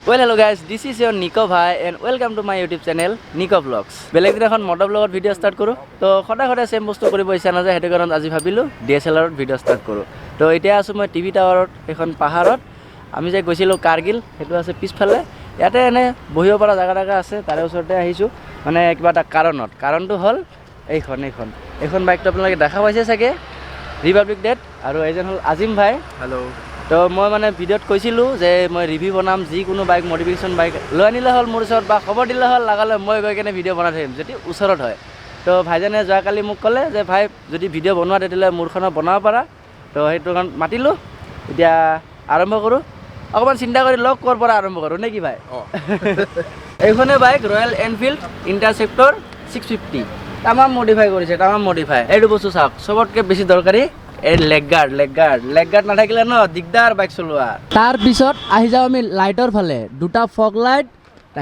Well, hello guys, this is your Nico bhai and welcome to my YouTube channel Nichovlogs. বেলেগ দিন এখন motor ব্লগত video' start কৰোঁ তো সদায় সেম বস্তু কৰিব ইচ্ছা নাযায় সেইটো কাৰণত আজি ভাবিলোঁ DSLRত ভিডিঅ' ষ্টাৰ্ট কৰোঁ তো এতিয়া আছোঁ মই টিভি টাৱাৰত এখন পাহাৰত আমি যে গৈছিলোঁ কাৰ্গিল সেইটো আছে পিছফালে ইয়াতে এনে বহিব পৰা জাগা আছে তাৰে ওচৰতে আহিছোঁ মানে কিবা এটা কাৰণটো হ'ল এইখন বাইকটো আপোনালোকে দেখা পাইছে চাগে ৰিপাব্লিক ডেত আৰু এজন হ'ল আজিম ভাই হেল্ল' তো মই মানে ভিডিঅ'ত কৈছিলোঁ যে মই ৰিভিউ বনাম যিকোনো বাইক মডিফিকেশ্যন বাইক লৈ আনিলে হ'ল মোৰ ওচৰত বা খবৰ দিলে হ'ল লগালে মই গৈ কেনে ভিডিঅ' বনাই থাকিম যদি ওচৰত হয় তো ভাইজানে যোৱাকালি মোক ক'লে যে ভাই যদি ভিডিঅ' বনোৱা তেতিয়াহ'লে মোৰখনত বনাব পাৰা তো সেইটো কাৰণ মাতিলোঁ এতিয়া আৰম্ভ কৰোঁ অকণমান চিন্তা কৰি লওক ক'ৰ পৰা আৰম্ভ কৰোঁ নে কি ভাই এইখনে বাইক ৰয়েল এনফিল্ড ইণ্টাৰচেপ্টৰ 650 তামাম মডিফাই এইটো বস্তু চাওক চবতকৈ বেছি দৰকাৰী এই লেগ গাৰ্ড নাথাকিলে ন দিগদাৰ বাইক চলোৱা তাৰপিছত আহি যাওঁ আমি লাইটৰ ফালে দুটা ফগ লাইট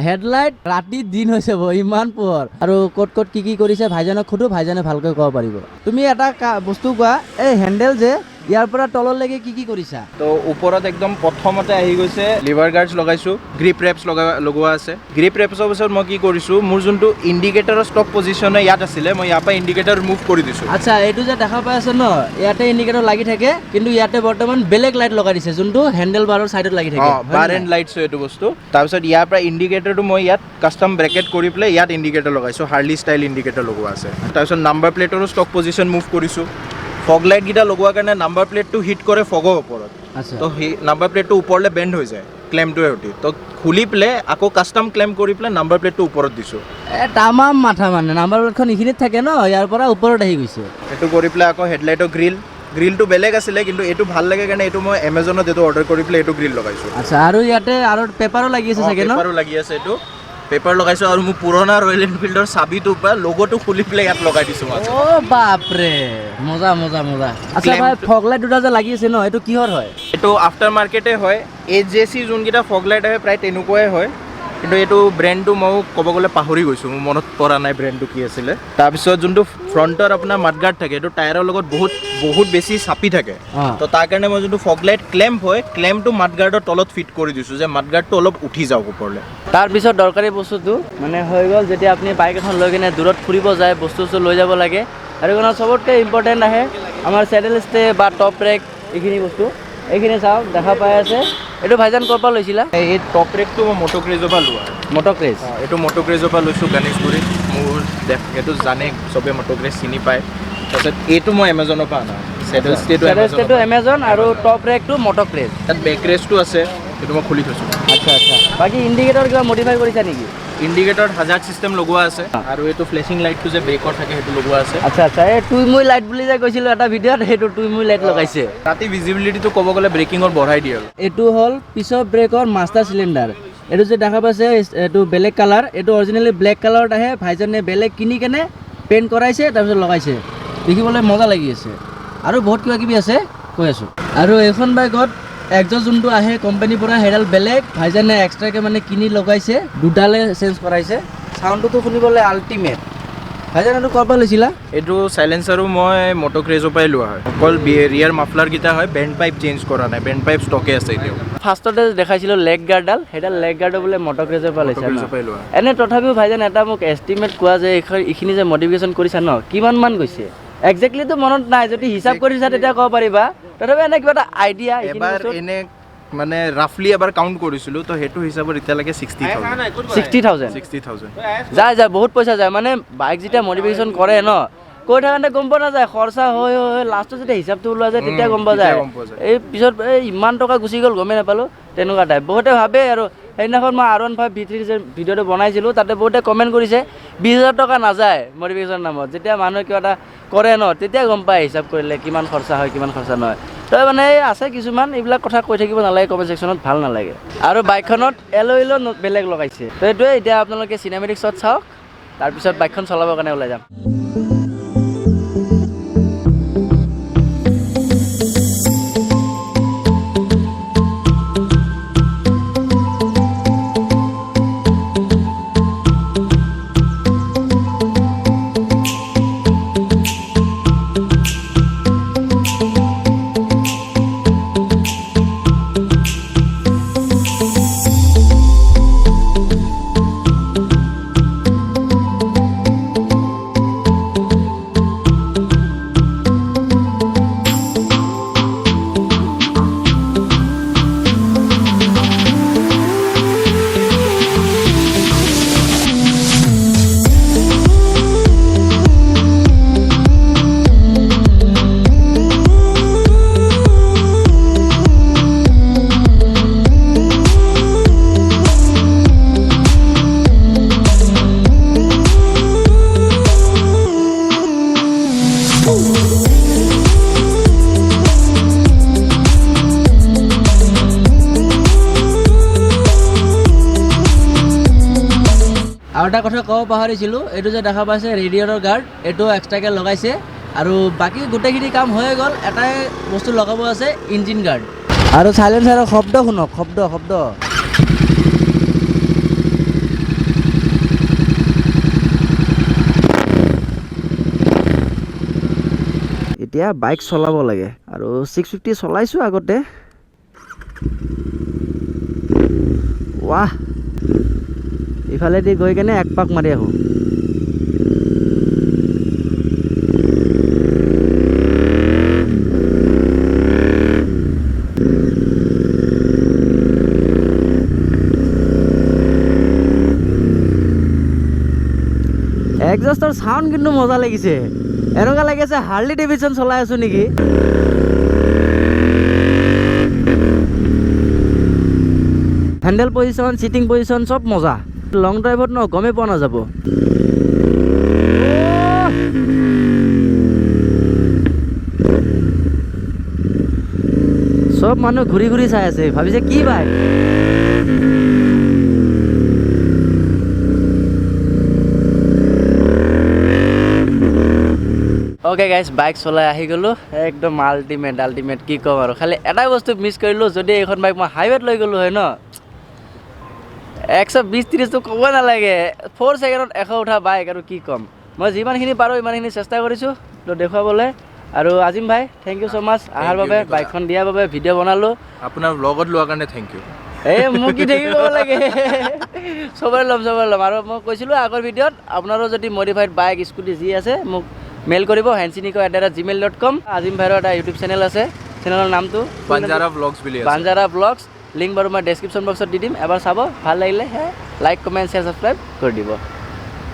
হেডলাইট ৰাতি দিন হৈছে ইমান পোহৰ আৰু ক'ত কি কৰিছে ভাইজানক সোধো ভাইজানে ভালকৈ ক'ব পাৰিব তুমি এটা বস্তু কোৱা এই হেণ্ডেল যে ইয়াৰ পৰা তললৈকে কি কৰিছা তো ওপৰত একদম প্ৰথমতে আহি গৈছে লিভাৰ গাৰ্ডছ লগাইছোঁ গ্ৰিপ ৰেপছ লগোৱা আছে গ্ৰিপ ৰেপছৰ পিছত মই কি কৰিছোঁ মোৰ যোনটো ইণ্ডিকেটৰৰ ষ্টক পজিশ্যনে ইয়াত আছিলে মই ইয়াৰ পৰা ইণ্ডিকেটৰ মুভ কৰি দিছোঁ আচ্ছা এইটো যে দেখা পাই আছে ন ইয়াতে ইণ্ডিকেটৰ লাগি থাকে কিন্তু ইয়াতে বৰ্তমান বেলেগ লাইট লগাই দিছে যোনটো হেণ্ডেল বাৰৰ চাইডত লাগি থাকে বাৰ এণ্ড লাইটছ এইটো বস্তু তাৰপিছত ইয়াৰ পৰা ইণ্ডিকেটৰটো মই ইয়াত কাষ্টম ব্ৰেকেট কৰি পেলাই ইয়াত ইণ্ডিকেটৰ লগাইছোঁ হাৰ্লি ষ্টাইল ইণ্ডিকেটৰ লগোৱা আছে তাৰপিছত নাম্বাৰ প্লেটৰো ষ্টক পজিশ্যন মুভ কৰিছোঁ ফগ লাইটকেইটা লগোৱাৰ কাৰণে নাম্বাৰ প্লেটটো হিট কৰে ফগৰ ওপৰত তো সেই নাম্বাৰ প্লেটটো ওপৰলৈ বেণ্ড হৈ যায় ক্লেমটোৱে উঠি তো খুলি পেলাই আকৌ কাষ্টম ক্লেম কৰি পেলাই নাম্বাৰ প্লেটটো ওপৰত দিছোঁ তামাম মাথা মানে নাম্বাৰ প্লেটখন এইখিনিত থাকে ন ইয়াৰ পৰা ওপৰত আহি গৈছে সেইটো কৰি পেলাই আকৌ হেডলাইটৰ গ্ৰিলটো বেলেগ আছিলে কিন্তু এইটো ভাল লাগে কাৰণে এইটো মই এমাজনত এইটো অৰ্ডাৰ কৰি পেলাই এইটো গ্ৰিল লগাইছোঁ আচ্ছা আৰু ইয়াতে আৰু পেপাৰো লাগি আছে চাগে ন পেপাৰো লাগি আছে এইটো পেপাৰ লগাইছোঁ আৰু মোৰ পুৰণা ৰয়েল এনফিল্ডৰ চাবিটোৰ পৰা লগোটো খুলি পেলাই ইয়াত লগাই দিছোঁ অ' বাপৰে মজা আচ্ছা ভাই ফগ লাইট দুটা যে লাগি আছে ন এইটো কিহৰ হয় এইটো আফটাৰ মাৰ্কেটে হয় AJC যোনকেইটা ফগ লাইট আহে প্ৰায় তেনেকুৱাই হয় কিন্তু এইটো ব্ৰেণ্ডটো মই ক'ব গ'লে পাহৰি গৈছোঁ মোৰ মনত পৰা নাই ব্ৰেণ্ডটো কি আছিলে তাৰপিছত যোনটো ফ্ৰণ্টৰ আপোনাৰ মাডগাৰ্ড থাকে এইটো টায়াৰৰ লগত বহুত বেছি চাপি থাকে তো তাৰ কাৰণে মই যোনটো ফগ লাইট ক্লেম্প হয় ক্লেম্পটো মাডগাৰ্ডৰ তলত ফিট কৰি দিছোঁ যে মাডগাৰ্ডটো অলপ উঠি যাওক ওপৰলৈ তাৰপিছত দৰকাৰী বস্তুটো মানে হৈ গ'ল যেতিয়া আপুনি বাইক এখন লৈ কিনে দূৰত ফুৰিব যায় বস্তু লৈ যাব লাগে আৰু এইখনত চবতকৈ ইম্পৰ্টেণ্ট আহে আমাৰ চেডেল ষ্টে বা টপ ৰেক এইখিনি চাওক দেখা পাই আছে এইটো ভাইজান ক'ৰ পৰা লৈছিলা এই টপ ৰেকটো মই মট'ক্ৰেজৰ পৰা লোৱা মট'ক্ৰেজ এইটো মট'ক্ৰেজৰ পৰা লৈছোঁ গণেশগুৰিত মোৰ এইটো জানে চবে মট'ক্ৰেজ চিনি পায় তাৰপিছত এইটো মই এমাজনৰ পৰা অনা চেডেল ষ্টেটো এমাজন আৰু টপ ৰেকটো মট'ক্ৰেজ তাত বেক ৰেষ্টটো আছে সেইটো মই খুলি থৈছোঁ আচ্ছা বাকী ইণ্ডিকেটৰ কিবা মডিফাই কৰিছা নেকি ইণ্ডিকেটৰ হাজাৰ্ড চিষ্টেম লগোৱা আছে আৰু এইটো ফ্লেছিং লাইটটো যে ব্ৰেকৰ থাকে সেইটো লগোৱা আছে আচ্ছা এই টুইমুই লাইট বুলি যে কৈছিলোঁ এটা ভিডিঅ'ত সেইটো টুইমুই লাইট লগাইছে ৰাতি ভিজিবিলিটিটো ক'ব গ'লে ব্ৰেকিঙৰ বঢ়াই দিয়ে আৰু এইটো হ'ল পিছৰ ব্ৰেকৰ মাষ্টাৰ চিলিণ্ডাৰ এইটো যে দেখা পাইছে এইটো বেলেগ কালাৰ এইটো অৰিজিনেলি ব্লেক কালাৰত আহে ভাইজানে বেলেগ কিনি কেনে পেইণ্ট কৰাইছে তাৰপিছত লগাইছে দেখিবলৈ মজা লাগি আছে আৰু বহুত কিবা আছে কৈ আছোঁ আৰু এইখন বাইকত একজষ্ট যোনটো আহে কোম্পানীৰ পৰা সেইডাল বেলেগ ভাইজানে এক্সট্ৰাকৈ মানে কিনি লগাইছে দুডালে চেঞ্জ কৰাইছে চাউণ্ডটোতো শুনিবলৈ আল্টিমেট ভাইজান এইটো ক'ৰ পৰা লৈছিলা এইটো চাইলেঞ্চাৰো মই মট'ক্ৰেজৰ পৰাই লোৱা হয় অকল ৰিয়াৰ মাফলাৰকেইটা হয় বেণ্ড পাইপ চেঞ্জ কৰা নাই বেণ্ড পাইপ ষ্টকে আছে এতিয়াও ফাৰ্ষ্টতে দেখাইছিলোঁ লেগ গাৰ্ডডাল সেইডাল লেগ গাৰ্ডৰ বোলে মট'ক্ৰেজৰ পৰা লৈছে লোৱা এনে তথাপিও ভাইজান এটা মোক এষ্টিমেট কোৱা যে এইখিনি যে মডিফিকেশ্যন কৰিছা ন কিমান গৈছে একজেক্টলিটো মনত নাই যদি হিচাপ কৰিছা তেতিয়া ক'ব পাৰিবা তথাপি এনে কিবা এটা আইডিয়া এবাৰ এনে মানে ৰাফলি এবাৰ কাউণ্ট কৰিছিলোঁ তো সেইটো হিচাপত এতিয়ালৈকে 60,000 যায় বহুত পইচা যায় মানে বাইক যেতিয়া মডিফিকেশ্যন কৰে ন কৈ থাকোঁতে গম পোৱা নাযায় খৰচা হৈ লাষ্টত যেতিয়া হিচাপটো ওলোৱা যায় তেতিয়া গম পোৱা যায় এই পিছত ইমান টকা গুচি গ'ল গমেই নাপালোঁ তেনেকুৱা টাইপ বহুতে ভাবে আৰু সেইদিনাখন মই R15 V3 যে ভিডিঅ'টো বনাইছিলোঁ তাতে বহুতে কমেণ্ট কৰিছে 20,000 টকা নাযায় মডিফিকেশ্যন নামত যেতিয়া মানুহে কিবা এটা কৰে ন তেতিয়া গম পায় হিচাপ কৰিলে কিমান খৰচা হয় কিমান খৰচা নহয় তই মানে আছে কিছুমান এইবিলাক কথা কৈ থাকিব নালাগে কমেণ্ট ছেকশ্যনত ভাল নালাগে আৰু বাইকখনত এল'ইলো বেলেগ লগাইছে তো এইটোৱে এতিয়া আপোনালোকে চিনেমেটিক শ্বট চাওক তাৰপিছত বাইকখন চলাবৰ কাৰণে ওলাই যাম আৰু এটা কথা ক'ব পাহৰিছিলোঁ, এইটো যে দেখা পাইছে ৰেডিয়েটৰ গাৰ্ড, এইটো এক্সট্ৰাকৈ লগাইছে। আৰু বাকী গোটেইখিনি কাম হৈয়ে গ'ল, এটাই বস্তু লগাব আছে, ইঞ্জিন গাৰ্ড। আৰু চাইলেঞ্চাৰৰ শব্দ শুনক, শব্দ এতিয়া বাইক চলাব লাগে। আৰু 650 চলাইছোঁ আগতে। ৱাহ, ইফালেদি গৈ কেনে এক পাক মাৰি আহোঁ। এক্সজষ্টৰ চাউণ্ড কিন্তু মজা লাগিছে, এনেকুৱা লাগিছে হাৰ্লি ডেভিডছন চলাই আছোঁ নেকি। হেণ্ডেল পজিশ্যন, চিটিং পজিশ্যন চব মজা। লং ড্ৰাইভত ন গমেই পোৱা নাযাব। চব মানুহ ঘূৰি ঘূৰি চাই আছে, ভাবিছে কি বাইক। অ'কে গাইজ, বাইক চলাই আহি গ'লোঁ, একদম আল্টিমেট কি ক'ম আৰু। খালি এটাই বস্তু মিছ কৰিলোঁ, যদি এইখন বাইক মই হাইৱেত লৈ গ'লোঁ হয় ন, 120-130টো ক'ব নালাগে, 4 ছেকেণ্ডত 100 উঠা বাইক, আৰু কি ক'ম। মই যিমানখিনি পাৰোঁ ইমানখিনি চেষ্টা কৰিছোঁ তো দেখুৱাবলৈ। আৰু আজিম ভাই, থেংক ইউ ছ' মাছ অহাৰ বাবে, বাইকখন দিয়াৰ বাবে, ভিডিঅ' বনালোঁ। আপোনাৰ ব্লগত লোৱাৰ কাৰণে থেংক ইউ। এই মোক কি থাকিব লাগে, চবৰে ল'ম। আৰু মই কৈছিলোঁ আগৰ ভিডিঅ'ত, আপোনাৰো যদি মডিফাইড বাইক, স্কুটি যি আছে মোক মেইল কৰিব, hancynicho@gmail.com। আজিম ভাইৰ এটা ইউটিউব চেনেল আছে, চেনেলৰ নামটো বাঞ্জাৰা ব্লগছ বুলি আছে। বাঞ্জাৰা ব্লগছ, লিংক বাৰু মই ডেছক্ৰিপশ্যন বক্সত দি দিম, এবাৰ চাব, ভাল লাগিলে লাইক, কমেণ্ট, শ্বেয়াৰ, ছাবস্ক্ৰাইব কৰি দিব।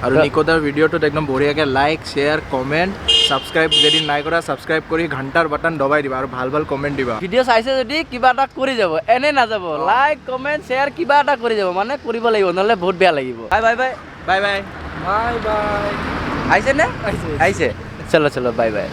আৰু নিকোদাৰ ভিডিঅ'টোত একদম বঢ়িয়াকৈ লাইক, শ্বেয়াৰ, কমেণ্ট, ছাবস্ক্ৰাইব যদি নাই কৰা ছাবস্ক্ৰাইব কৰি ঘণ্টাৰ বাটন দবাই দিবা আৰু ভাল কমেণ্ট দিবা। ভিডিঅ' চাইছে যদি কিবা এটা কৰি যাব, এনে নাযাব, লাইক, কমেণ্ট, শ্বেয়াৰ কিবা এটা কৰি যাব, মানে কৰিব লাগিব, নহ'লে বহুত বেয়া লাগিব। Bye bye. আহিছে নে? আহিছে। চলো বাই বাই।